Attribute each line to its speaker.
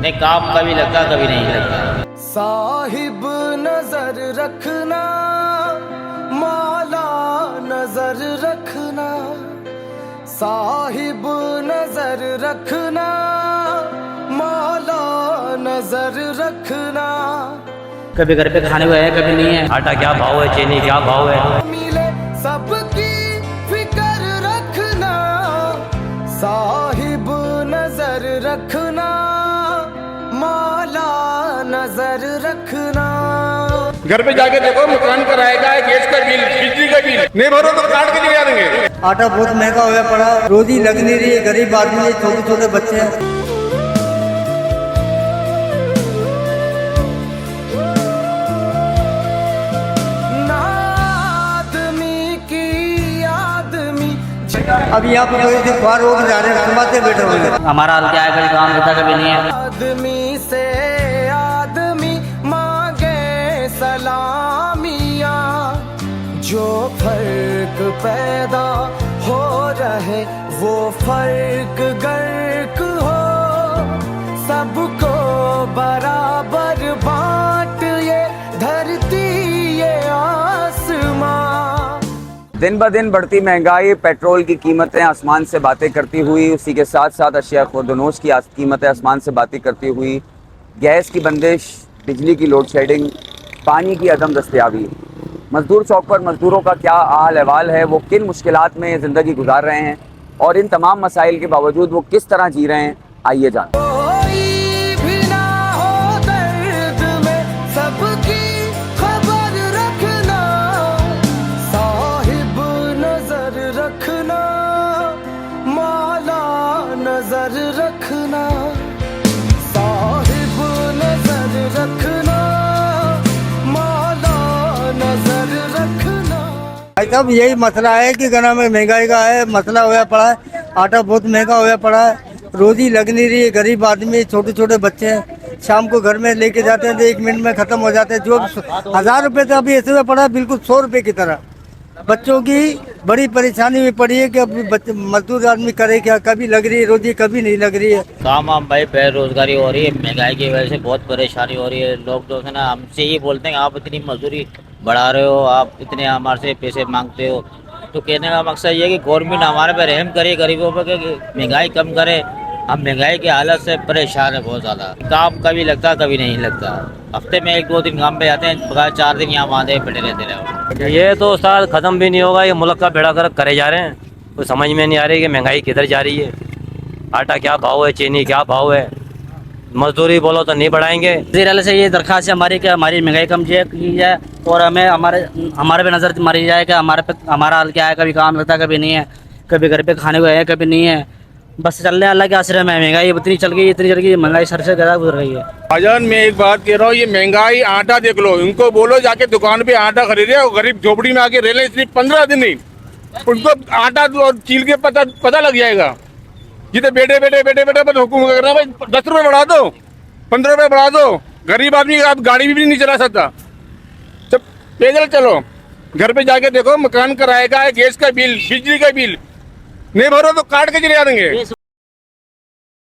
Speaker 1: नहीं, काम कभी लगता कभी नहीं लगता।
Speaker 2: साहिब नजर रखना, मौला नजर रखना, साहिब नजर रखना, मौला नजर रखना।
Speaker 1: कभी घर पे खाने को है, कभी नहीं है।
Speaker 3: आटा क्या भाव है, चीनी क्या भाव है।
Speaker 2: मिले सबकी फिकर रखना, साहिब नजर रखना, मौला नजर रखना।
Speaker 4: घर पे जाके देखो, मकान किराए का है, गैस का बिल, बिजली का बिल नहीं भरो तो काट के ले देंगे।
Speaker 5: आटा बहुत महंगा हुआ पड़ा, रोजी लग नहीं रही है, गरीब आदमी है, छोटे छोटे बच्चे हैं। अब यहाँ पर कोई बाहर हो जा रहे हैं, कमाते बैठे हुए।
Speaker 1: हमारा हाल क्या है, कभी काम करता कभी नहीं है।
Speaker 2: आदमी से आदमी मांगे सलामियाँ, जो फर्क पैदा हो रहे वो फर्क गर्क हो, सबको बराबर बांट ये धरती ये आसमां।
Speaker 6: दिन ब दिन बढ़ती महंगाई, पेट्रोल की कीमतें आसमान से बातें करती हुई, उसी के साथ साथ अशिया खुर्दनोश की कीमतें आसमान से बातें करती हुई, गैस की बंदिश, बिजली की लोड शेडिंग, पानी की अदम दस्तयाबी, मजदूर चौक पर मजदूरों का क्या हाल अहवाल है, वो किन मुश्किलात में ज़िंदगी गुजार रहे हैं और इन तमाम मसाइल के बावजूद वो किस तरह जी रहे हैं, आइए जानते हैं।
Speaker 2: नजर रखना, साहिब नजर रखना, मौला नजर रखना।
Speaker 5: भाई साहब यही मसला है कि गना में महंगाई का है मसला हुआ पड़ा है। आटा बहुत महंगा हुआ पड़ा है, रोजी लग नहीं रही है, गरीब आदमी, छोटे छोटे बच्चे हैं। शाम को घर में लेके जाते हैं तो 1 मिनट में खत्म हो जाते हैं। जो 1000 रुपये तो अभी ऐसे हुआ पड़ा है, बिल्कुल 100 रुपये की तरह। बच्चों की बड़ी परेशानी में पड़ी है कि अब मजदूर आदमी करे क्या, कभी लग रही है रोजी, कभी नहीं लग रही है।
Speaker 1: काम हम भाई बेरोजगारी हो रही है, महंगाई की वजह से बहुत परेशानी हो रही है। लोग जो है ना हमसे ये बोलते हैं आप इतनी मजदूरी बढ़ा रहे हो, आप इतने हमारे से पैसे मांगते हो। तो कहने का मकसद ये है कि गवर्नमेंट हमारे पे रहम करे, गरीबों पर, कि महंगाई कम करे। हम महंगाई की हालत से परेशान है बहुत ज़्यादा। काम कभी लगता कभी नहीं लगता। हफ्ते में 1-2 दिन काम पे जाते हैं, 4 दिन यहाँ वहाँ पड़े रहते हैं।
Speaker 3: ये तो साल खत्म भी नहीं होगा, ये मुल्क का बेड़ा गर्क करे जा रहे हैं। तो समझ में नहीं आ रही कि महंगाई किधर जा रही है। आटा क्या भाव है, चीनी क्या भाव है, मजदूरी बोलो तो नहीं बढ़ाएंगे।
Speaker 1: वज़ीर से ये दरख्वास्त है हमारी कि हमारी महंगाई कम की जाए और हमें हमारे पे नज़र मारी जाए कि हमारा हाल क्या है, कभी काम लगता कभी नहीं है, कभी घर पे खाने को है कभी नहीं है। बस चल रहे अल्लाह के आश्रय में। महंगाई इतनी चल गई, महंगाई सर से ज़्यादा गुजर रही है।
Speaker 4: भाईजान मैं एक बात कह रहा हूँ, ये महंगाई, आटा देख लो, इनको बोलो जाके दुकान पे आटा खरीदे और गरीब झोपड़ी में आके रह ले, सिर्फ 15 दिन नहीं, उनको आटा चील के पता लग जाएगा। जितने बेटे पर हुक्म कर रहा है, भाई 10 रुपये बढ़ा दो, 15 रुपये बढ़ा दो। गरीब आदमी आप गाड़ी भी नहीं चला सकता, सब पैदल चलो। घर पे जाके देखो, मकान किराए का है, गैस का बिल, बिजली का बिल नहीं भरो तो काट के चले देंगे।